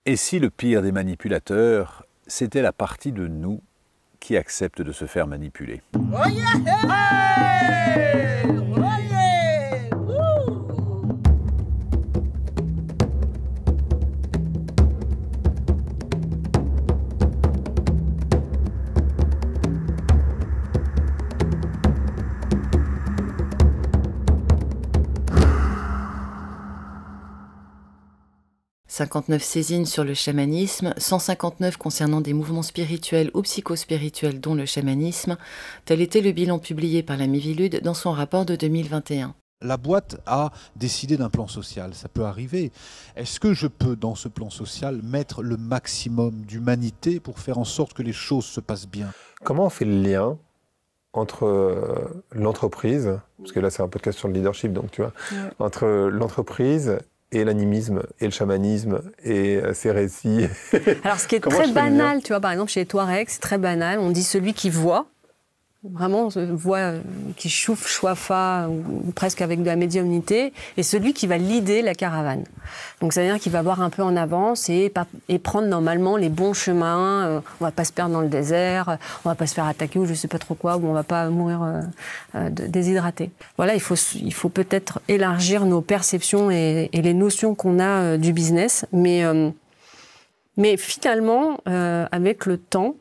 Et si le pire des manipulateurs, c'était la partie de nous qui accepte de se faire manipuler? Oh yeah! Hey! Oh yeah! Woo! 59 saisines sur le chamanisme, 159 concernant des mouvements spirituels ou psychospirituels dont le chamanisme, tel était le bilan publié par la Miviludes dans son rapport de 2021. La boîte a décidé d'un plan social, ça peut arriver. Est-ce que je peux, dans ce plan social, mettre le maximum d'humanité pour faire en sorte que les choses se passent bien? Comment on fait le lien entre l'entreprise, parce que là c'est un podcast sur le leadership, donc tu vois, entre l'entreprise et l'animisme, et le chamanisme, et ses récits. Alors ce qui est très banal, tu vois, par exemple chez les Touaregs, c'est très banal, on dit celui qui voit, vraiment voix qui chouffe, choifa, ou presque avec de la médiumnité, et celui qui va leader la caravane. Donc ça veut dire qu'il va voir un peu en avance et prendre normalement les bons chemins. On va pas se perdre dans le désert, on va pas se faire attaquer ou je sais pas trop quoi, ou on va pas mourir déshydraté. Voilà, il faut peut-être élargir nos perceptions et les notions qu'on a du business, mais finalement, avec le temps,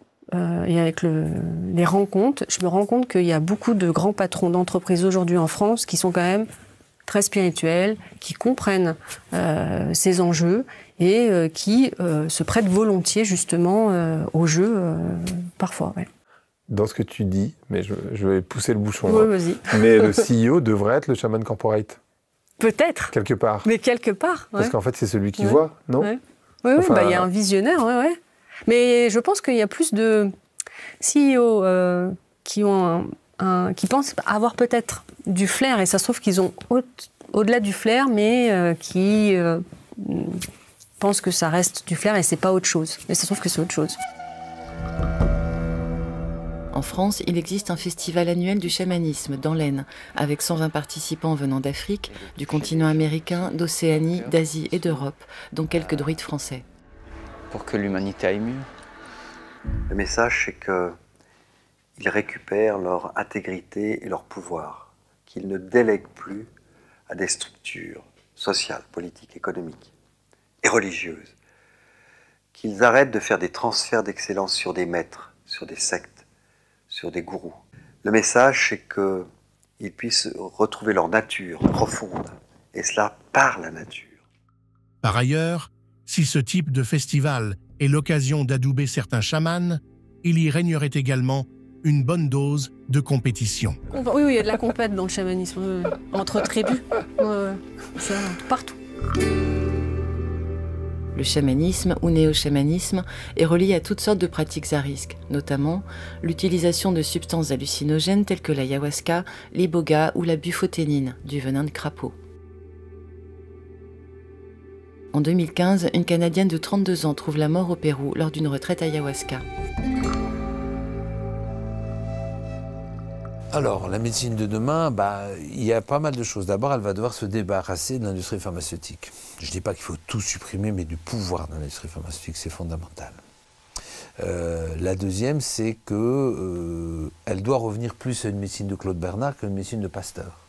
et avec les rencontres, je me rends compte qu'il y a beaucoup de grands patrons d'entreprises aujourd'hui en France qui sont quand même très spirituels, qui comprennent ces enjeux et qui se prêtent volontiers justement au jeu parfois. Ouais. Dans ce que tu dis, mais je vais pousser le bouchon. Oui, vas-y. Mais le CEO devrait être le chaman corporate. Peut-être. Quelque part. Mais quelque part. Parce qu'en fait, c'est celui qui voit, non? Oui, enfin, y a un visionnaire, ouais. Mais je pense qu'il y a plus de CEO qui pensent avoir peut-être du flair, et ça se trouve qu'ils ont au-delà du flair, mais qui pensent que ça reste du flair et c'est pas autre chose. Mais ça se trouve que c'est autre chose. En France, il existe un festival annuel du chamanisme dans l'Aisne, avec 120 participants venant d'Afrique, du continent américain, d'Océanie, d'Asie et d'Europe, dont quelques druides français. Pour que l'humanité aille mieux. Le message, c'est qu'ils récupèrent leur intégrité et leur pouvoir, qu'ils ne délèguent plus à des structures sociales, politiques, économiques et religieuses, qu'ils arrêtent de faire des transferts d'excellence sur des maîtres, sur des sectes, sur des gourous. Le message, c'est qu'ils puissent retrouver leur nature profonde, et cela par la nature. Par ailleurs, si ce type de festival est l'occasion d'adouber certains chamans, il y régnerait également une bonne dose de compétition. Oui, il y a de la compète dans le chamanisme, entre tribus, ça, partout. Le chamanisme ou néo-chamanisme est relié à toutes sortes de pratiques à risque, notamment l'utilisation de substances hallucinogènes telles que l'ayahuasca, l'iboga ou la buffoténine, du venin de crapaud. En 2015, une Canadienne de 32 ans trouve la mort au Pérou lors d'une retraite ayahuasca. Alors, la médecine de demain, il y a pas mal de choses. D'abord, elle va devoir se débarrasser de l'industrie pharmaceutique. Je ne dis pas qu'il faut tout supprimer, mais du pouvoir de l'industrie pharmaceutique, c'est fondamental. La deuxième, c'est qu'elle doit revenir plus à une médecine de Claude Bernard qu'à une médecine de Pasteur.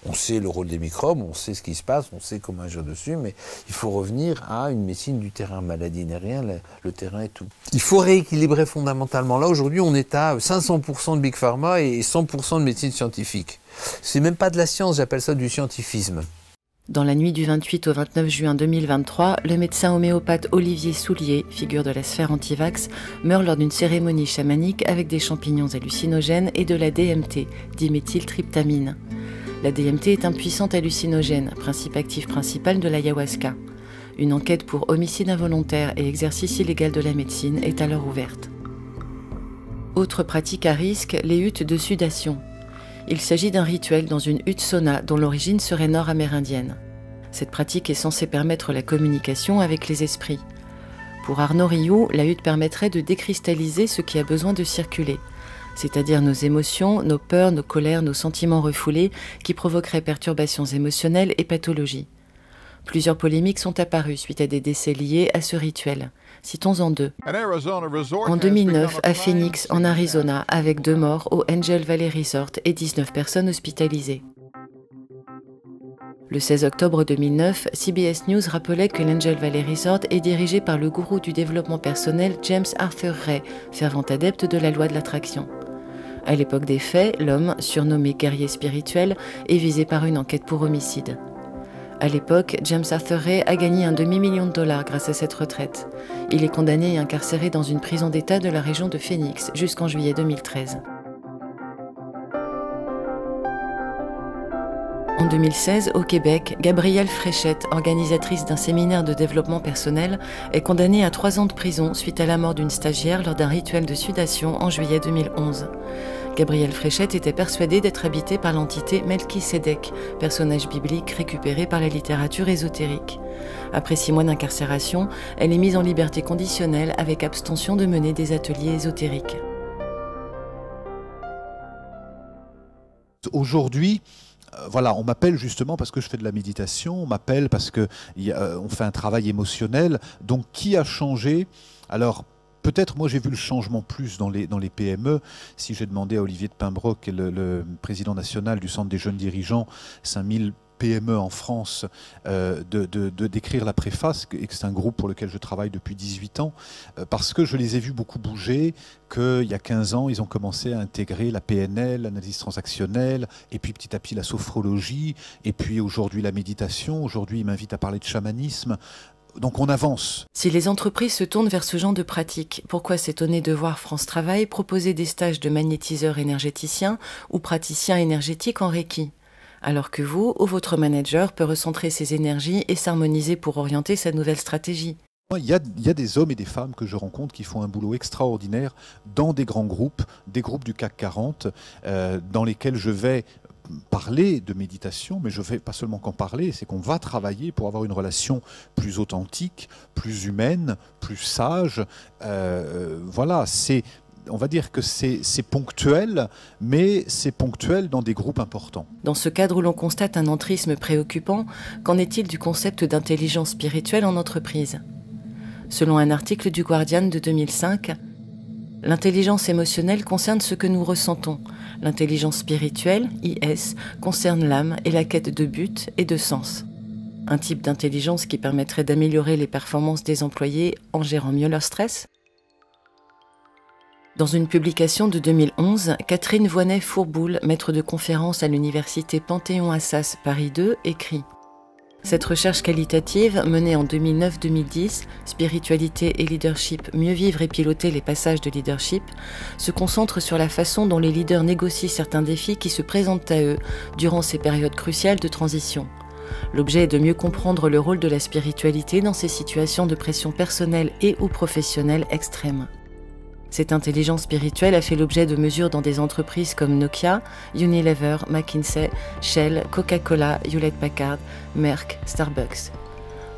On sait le rôle des microbes, on sait ce qui se passe, on sait comment agir dessus, mais il faut revenir à une médecine du terrain. Maladie n'est rien, le terrain est tout. Il faut rééquilibrer fondamentalement. Là, aujourd'hui, on est à 500% de Big Pharma et 100% de médecine scientifique. C'est même pas de la science, j'appelle ça du scientifisme. Dans la nuit du 28 au 29 juin 2023, le médecin homéopathe Olivier Soulier, figure de la sphère anti-vax, meurt lors d'une cérémonie chamanique avec des champignons hallucinogènes et de la DMT, diméthyltryptamine. La DMT est un puissant hallucinogène, principe actif principal de l'ayahuasca. Une enquête pour homicide involontaire et exercice illégal de la médecine est alors ouverte. Autre pratique à risque, les huttes de sudation. Il s'agit d'un rituel dans une hutte sauna dont l'origine serait nord-amérindienne. Cette pratique est censée permettre la communication avec les esprits. Pour Arnaud Rioux, la hutte permettrait de décristalliser ce qui a besoin de circuler, c'est-à-dire nos émotions, nos peurs, nos colères, nos sentiments refoulés qui provoqueraient perturbations émotionnelles et pathologies. Plusieurs polémiques sont apparues suite à des décès liés à ce rituel. Citons-en deux. En 2009, à Phoenix, en Arizona, avec 2 morts au Angel Valley Resort et 19 personnes hospitalisées. Le 16 octobre 2009, CBS News rappelait que l'Angel Valley Resort est dirigé par le gourou du développement personnel James Arthur Ray, fervent adepte de la loi de l'attraction. À l'époque des faits, l'homme, surnommé guerrier spirituel, est visé par une enquête pour homicide. À l'époque, James Arthur Ray a gagné un demi-million de dollars grâce à cette retraite. Il est condamné et incarcéré dans une prison d'État de la région de Phoenix jusqu'en juillet 2013. En 2016, au Québec, Gabrielle Fréchette, organisatrice d'un séminaire de développement personnel, est condamnée à 3 ans de prison suite à la mort d'une stagiaire lors d'un rituel de sudation en juillet 2011. Gabrielle Fréchette était persuadée d'être habitée par l'entité Melchisédek, personnage biblique récupéré par la littérature ésotérique. Après 6 mois d'incarcération, elle est mise en liberté conditionnelle avec abstention de mener des ateliers ésotériques. Aujourd'hui, voilà, on m'appelle justement parce que je fais de la méditation, on m'appelle parce qu'on fait un travail émotionnel. Donc qui a changé? Alors peut-être moi j'ai vu le changement plus dans les PME. Si j'ai demandé à Olivier de Paimbroc, le président national du Centre des jeunes dirigeants, 5000 PME en France, d'écrire la préface, et que c'est un groupe pour lequel je travaille depuis 18 ans, parce que je les ai vus beaucoup bouger, qu'il y a 15 ans, ils ont commencé à intégrer la PNL, l'analyse transactionnelle, et puis petit à petit la sophrologie, et puis aujourd'hui la méditation. Aujourd'hui, ils m'invitent à parler de chamanisme. Donc on avance. Si les entreprises se tournent vers ce genre de pratique, pourquoi s'étonner de voir France Travail proposer des stages de magnétiseurs énergéticiens ou praticiens énergétiques en Reiki ? Alors que vous ou votre manager peut recentrer ses énergies et s'harmoniser pour orienter sa nouvelle stratégie. Il y a des hommes et des femmes que je rencontre qui font un boulot extraordinaire dans des grands groupes, des groupes du CAC 40, dans lesquels je vais parler de méditation, mais je ne vais pas seulement qu'en parler, c'est qu'on va travailler pour avoir une relation plus authentique, plus humaine, plus sage. Voilà, on va dire que c'est ponctuel, mais c'est ponctuel dans des groupes importants. Dans ce cadre où l'on constate un entrisme préoccupant, qu'en est-il du concept d'intelligence spirituelle en entreprise ? Selon un article du Guardian de 2005, l'intelligence émotionnelle concerne ce que nous ressentons. L'intelligence spirituelle, IS, concerne l'âme et la quête de but et de sens. Un type d'intelligence qui permettrait d'améliorer les performances des employés en gérant mieux leur stress ? Dans une publication de 2011, Catherine Voynet-Fourboul, maître de conférence à l'université Panthéon-Assas Paris 2, écrit « Cette recherche qualitative, menée en 2009-2010, Spiritualité et leadership, mieux vivre et piloter les passages de leadership, se concentre sur la façon dont les leaders négocient certains défis qui se présentent à eux durant ces périodes cruciales de transition. L'objet est de mieux comprendre le rôle de la spiritualité dans ces situations de pression personnelle et ou professionnelle extrême. Cette intelligence spirituelle a fait l'objet de mesures dans des entreprises comme Nokia, Unilever, McKinsey, Shell, Coca-Cola, Hewlett-Packard, Merck, Starbucks.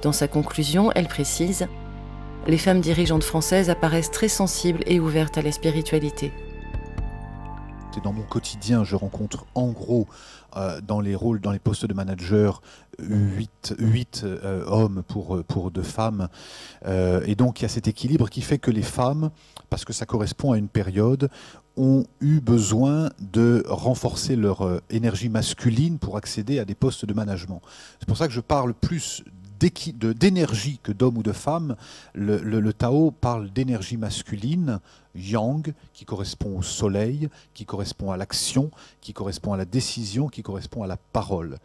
Dans sa conclusion, elle précise « Les femmes dirigeantes françaises apparaissent très sensibles et ouvertes à la spiritualité. » Dans mon quotidien, je rencontre en gros dans les rôles, dans les postes de manager, 8 hommes pour 2 femmes. Et donc il y a cet équilibre qui fait que les femmes, parce que ça correspond à une période, ont eu besoin de renforcer leur énergie masculine pour accéder à des postes de management. C'est pour ça que je parle plus d'énergie que d'hommes ou de femmes. Le Tao parle d'énergie masculine, yang, qui correspond au soleil, qui correspond à l'action, qui correspond à la décision, qui correspond à la parole.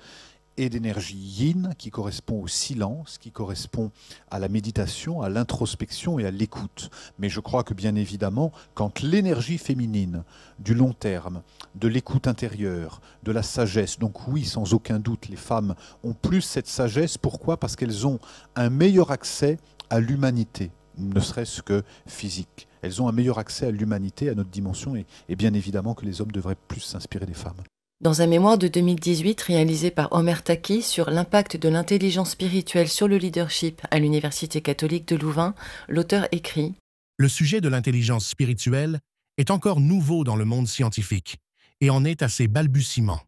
Et d'énergie yin, qui correspond au silence, qui correspond à la méditation, à l'introspection et à l'écoute. Mais je crois que bien évidemment, quand l'énergie féminine, du long terme, de l'écoute intérieure, de la sagesse, donc oui, sans aucun doute, les femmes ont plus cette sagesse. Pourquoi ? Parce qu'elles ont un meilleur accès à l'humanité, ne serait-ce que physique. Elles ont un meilleur accès à l'humanité, à notre dimension, et bien évidemment que les hommes devraient plus s'inspirer des femmes. Dans un mémoire de 2018 réalisé par Omer Taki sur l'impact de l'intelligence spirituelle sur le leadership à l'Université catholique de Louvain, l'auteur écrit « Le sujet de l'intelligence spirituelle est encore nouveau dans le monde scientifique et en est à ses balbutiements.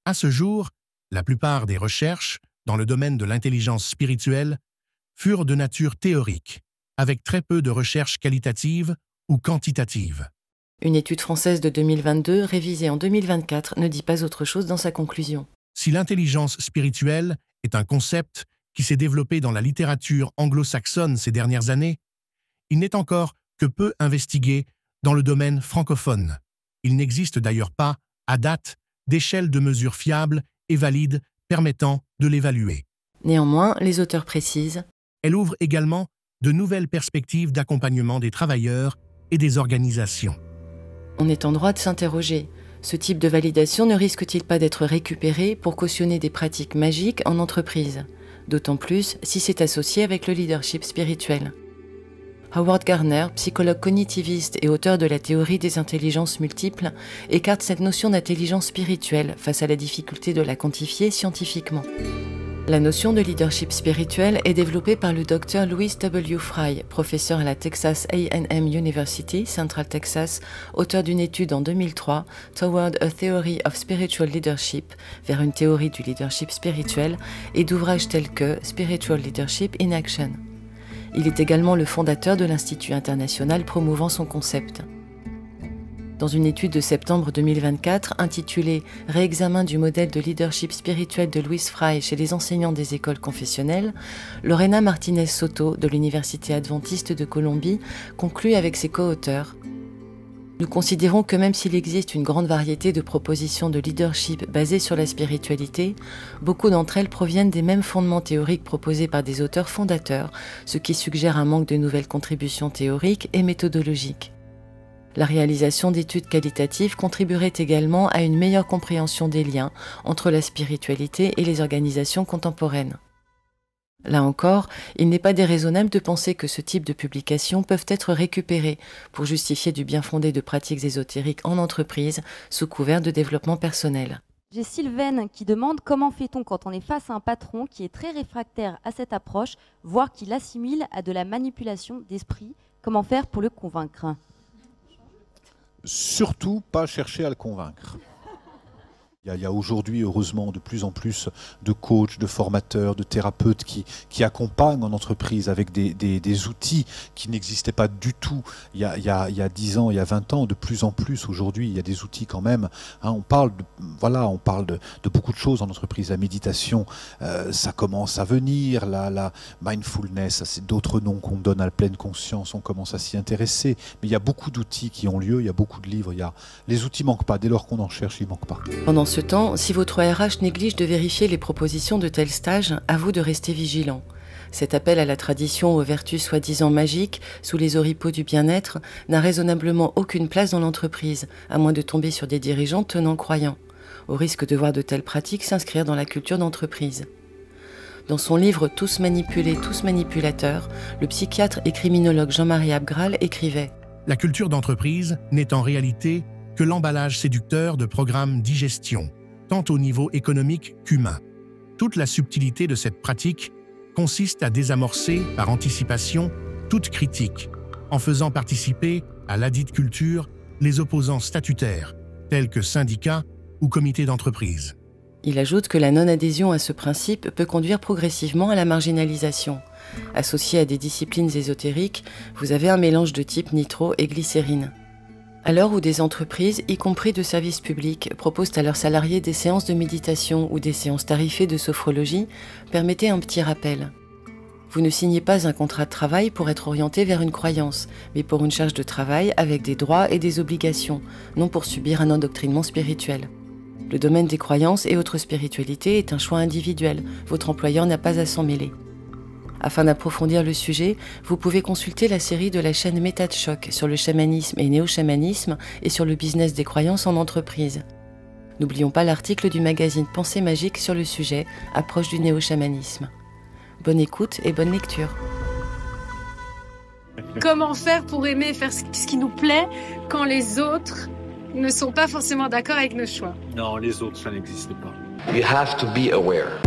À ce jour, la plupart des recherches, dans le domaine de l'intelligence spirituelle furent de nature théorique, avec très peu de recherches qualitatives ou quantitatives. Une étude française de 2022, révisée en 2024, ne dit pas autre chose dans sa conclusion. Si l'intelligence spirituelle est un concept qui s'est développé dans la littérature anglo-saxonne ces dernières années, il n'est encore que peu investigué dans le domaine francophone. Il n'existe d'ailleurs pas, à date, d'échelle de mesure fiable et valide permettant de l'évaluer. Néanmoins, les auteurs précisent « Elle ouvre également de nouvelles perspectives d'accompagnement des travailleurs et des organisations. » On est en droit de s'interroger. Ce type de validation ne risque-t-il pas d'être récupéré pour cautionner des pratiques magiques en entreprise? D'autant plus si c'est associé avec le leadership spirituel. Howard Gardner, psychologue cognitiviste et auteur de la théorie des intelligences multiples, écarte cette notion d'intelligence spirituelle face à la difficulté de la quantifier scientifiquement. La notion de leadership spirituel est développée par le Dr Louis W. Fry, professeur à la Texas A&M University, Central Texas, auteur d'une étude en 2003, Toward a Theory of Spiritual Leadership, vers une théorie du leadership spirituel, et d'ouvrages tels que Spiritual Leadership in Action. Il est également le fondateur de l'Institut international promouvant son concept. Dans une étude de septembre 2024 intitulée « Réexamen du modèle de leadership spirituel de Louis Fry chez les enseignants des écoles confessionnelles », Lorena Martinez Soto de l'Université adventiste de Colombie conclut avec ses co-auteurs « Nous considérons que même s'il existe une grande variété de propositions de leadership basées sur la spiritualité, beaucoup d'entre elles proviennent des mêmes fondements théoriques proposés par des auteurs fondateurs, ce qui suggère un manque de nouvelles contributions théoriques et méthodologiques. La réalisation d'études qualitatives contribuerait également à une meilleure compréhension des liens entre la spiritualité et les organisations contemporaines. Là encore, il n'est pas déraisonnable de penser que ce type de publications peuvent être récupérées pour justifier du bien fondé de pratiques ésotériques en entreprise sous couvert de développement personnel. J'ai Sylvaine qui demande comment fait-on quand on est face à un patron qui est très réfractaire à cette approche, voire qui l'assimile à de la manipulation d'esprit. Comment faire pour le convaincre ? Surtout pas chercher à le convaincre. Il y a aujourd'hui, heureusement, de plus en plus de coachs, de formateurs, de thérapeutes qui accompagnent en entreprise avec des outils qui n'existaient pas du tout il y a 10 ans, il y a 20 ans. De plus en plus, aujourd'hui, il y a des outils quand même. Hein, on parle de beaucoup de choses en entreprise. La méditation, ça commence à venir. La mindfulness, c'est d'autres noms qu'on donne à la pleine conscience. On commence à s'y intéresser. Mais il y a beaucoup d'outils qui ont lieu. Il y a beaucoup de livres. Les outils manquent pas. Dès lors qu'on en cherche, ils manquent pas. Pendant ce temps, si votre RH néglige de vérifier les propositions de tel stage, à vous de rester vigilant. Cet appel à la tradition aux vertus soi-disant magiques, sous les oripeaux du bien-être, n'a raisonnablement aucune place dans l'entreprise, à moins de tomber sur des dirigeants tenants croyants, au risque de voir de telles pratiques s'inscrire dans la culture d'entreprise. Dans son livre « Tous manipulés, tous manipulateurs », le psychiatre et criminologue Jean-Marie Abgral écrivait « La culture d'entreprise n'est en réalité que l'emballage séducteur de programmes digestion, tant au niveau économique qu'humain. Toute la subtilité de cette pratique consiste à désamorcer, par anticipation, toute critique, en faisant participer à ladite culture les opposants statutaires, tels que syndicats ou comités d'entreprise. » Il ajoute que la non-adhésion à ce principe peut conduire progressivement à la marginalisation. Associé à des disciplines ésotériques, vous avez un mélange de type nitro et glycérine. À l'heure où des entreprises, y compris de services publics, proposent à leurs salariés des séances de méditation ou des séances tarifées de sophrologie, permettez un petit rappel. Vous ne signez pas un contrat de travail pour être orienté vers une croyance, mais pour une charge de travail avec des droits et des obligations, non pour subir un endoctrinement spirituel. Le domaine des croyances et autres spiritualités est un choix individuel, votre employeur n'a pas à s'en mêler. Afin d'approfondir le sujet, vous pouvez consulter la série de la chaîne Méta de Choc sur le chamanisme et néo-chamanisme et sur le business des croyances en entreprise. N'oublions pas l'article du magazine Pensée magique sur le sujet, approche du néo-chamanisme. Bonne écoute et bonne lecture. Comment faire pour aimer, faire ce qui nous plaît quand les autres ne sont pas forcément d'accord avec nos choix? Non, les autres, ça n'existe pas. You have to be aware.